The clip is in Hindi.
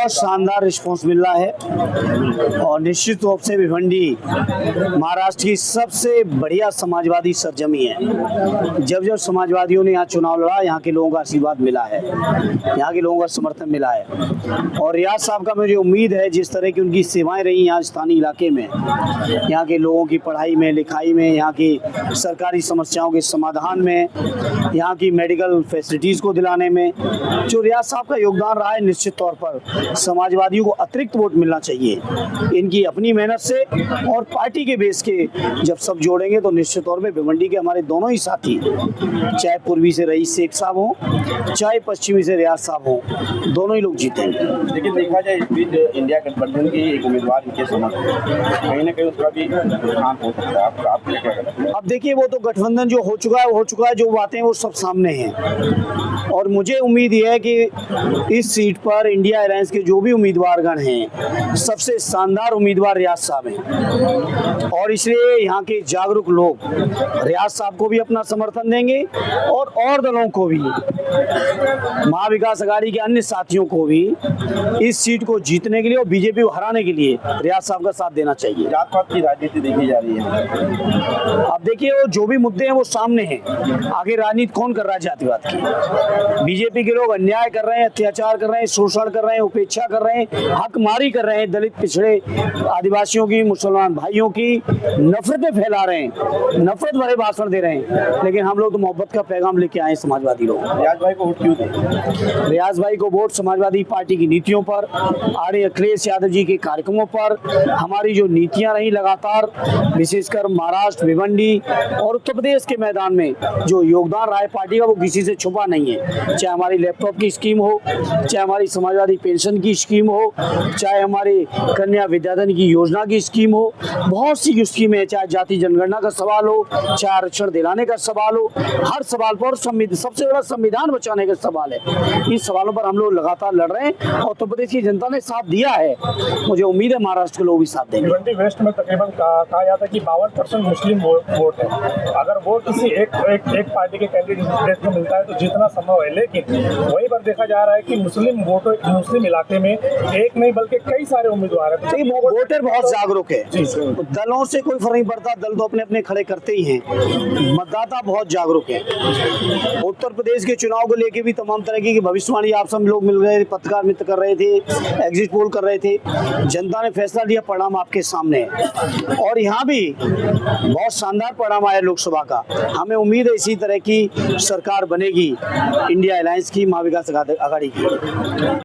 बहुत शानदार रिस्पॉन्स मिल रहा है और निश्चित रूप से भिवंडी महाराष्ट्र की सबसे बढ़िया समाजवादी सरजमी है। जब जब समाजवादियों ने यहाँ चुनाव लड़ा, यहाँ के लोगों का आशीर्वाद मिला है, यहाँ के लोगों का समर्थन मिला है। और रियाज साहब का मुझे उम्मीद है, जिस तरह की उनकी सेवाएं रही यहाँ स्थानीय इलाके में, यहाँ के लोगों की पढ़ाई में, लिखाई में, यहाँ की सरकारी समस्याओं के समाधान में, यहाँ की मेडिकल फैसिलिटीज़ को दिलाने में जो रियाज साहब का योगदान रहा है, निश्चित तौर पर समाजवादियों को अतिरिक्त वोट मिलना चाहिए। इनकी अपनी मेहनत से और पार्टी के बेस के जब सब जोड़ेंगे तो निश्चित तौर पे भिवंडी के हमारे दोनों ही साथी, चाहे पूर्वी से रईस शेख साहब हों, चाहे पश्चिमी से रियाज साहब हों, दोनों ही लोग जीतेंगे। लेकिन देखा जाए इस बीच इंडिया गठबंधन की एक उम्मीदवार इनके समर्थन कहीं ना कहीं उसका भी नुकसान हो सकता है। आप क्या कहते हैं? अब देखिए, वो तो गठबंधन जो हो चुका है वो हो चुका है, जो बातें वो सब सामने हैं। और मुझे उम्मीद ये है कि इस सीट पर इंडिया अलायंस के जो भी उम्मीदवारगण हैं, सबसे शानदार उम्मीदवार रियाज साहब हैं और इसलिए यहाँ के जागरूक लोग रियाज साहब को भी अपना समर्थन देंगे और दलों को भी, महाविकास अघाड़ी के अन्य साथियों को भी इस सीट को जीतने के लिए और बीजेपी को हराने के लिए रियाज साहब का साथ देना चाहिए। जात पात की राजनीति देखी जा रही है। अब देखिए, वो जो भी मुद्दे हैं वो सामने हैं। आगे राजनीति कौन कर रहा है जातिवाद की? बीजेपी के लोग अन्याय कर रहे हैं, अत्याचार कर रहे हैं, शोषण कर रहे हैं, उपेक्षा कर रहे हैं, हकमारी कर रहे हैं, दलित, पिछड़े, आदिवासियों की, मुसलमान भाइयों की नफरतें फैला रहे हैं, नफरत भरे भाषण दे रहे हैं। लेकिन हम लोग तो मोहब्बत का पैगाम लेके आए समाजवादी लोग। रियाज भाई को वोट क्यों दें? रियाज भाई को वोट समाजवादी पार्टी की नीतियों पर, आर्य अखिलेश यादव जी के कार्यक्रमों पर, हमारी जो नीतियां रही लगातार, विशेषकर महाराष्ट्र, भिवंडी और उत्तर प्रदेश के मैदान में जो योगदान रहा है पार्टी का, वो किसी से छुपा नहीं है। चाहे हमारी लैपटॉप की स्कीम हो, चाहे हमारी समाजवादी पेंशन की स्कीम हो, चाहे हमारी कन्या विद्याधन की योजना की स्कीम हो, बहुत सी स्कीमें हैं, चाहे जाति जनगणना का सवाल हो, चाहे आरक्षण दिलाने का सवाल हो, हर सवाल पर सबसे बड़ा संविधान बचाने का सवाल है। इन सवालों पर हम लोग लगातार लड़ रहे हैं और उत्तर प्रदेश की जनता ने साथ दिया है। मुझे उम्मीद है महाराष्ट्र के लोग भी साथ देंगे। भिवंडी वेस्ट में तकरीबन कहा जाता है कि 52% मुस्लिम वोट है। अगर वोट किसी एक पार्टी के कैंडिडेट को मिलता है तो जीतना संभव है, लेकिन वहीं पर देखा जा रहा है कि मुस्लिम इलाके में एक नहीं बल्कि कई सारे उम्मीदवार हैं। वोटर बहुत जागरूक है, दलों से कोई फर्क नहीं पड़ता, दल तो अपने अपने खड़े करते ही हैं। मतदाता बहुत जागरूक है। उत्तर प्रदेश के चुनाव को लेके भी तमाम तरह की भविष्यवाणी आप सब लोग मिल रहे थे, पत्रकार मित्र कर रहे थे, एग्जिट पोल कर रहे थे। जनता ने फैसला लिया, परिणाम आपके सामने है और यहाँ भी बहुत शानदार परिणाम आया लोकसभा का। हमें उम्मीद है इसी तरह की सरकार बनेगी इंडिया अलायंस की, महाविकास अघाड़ी की।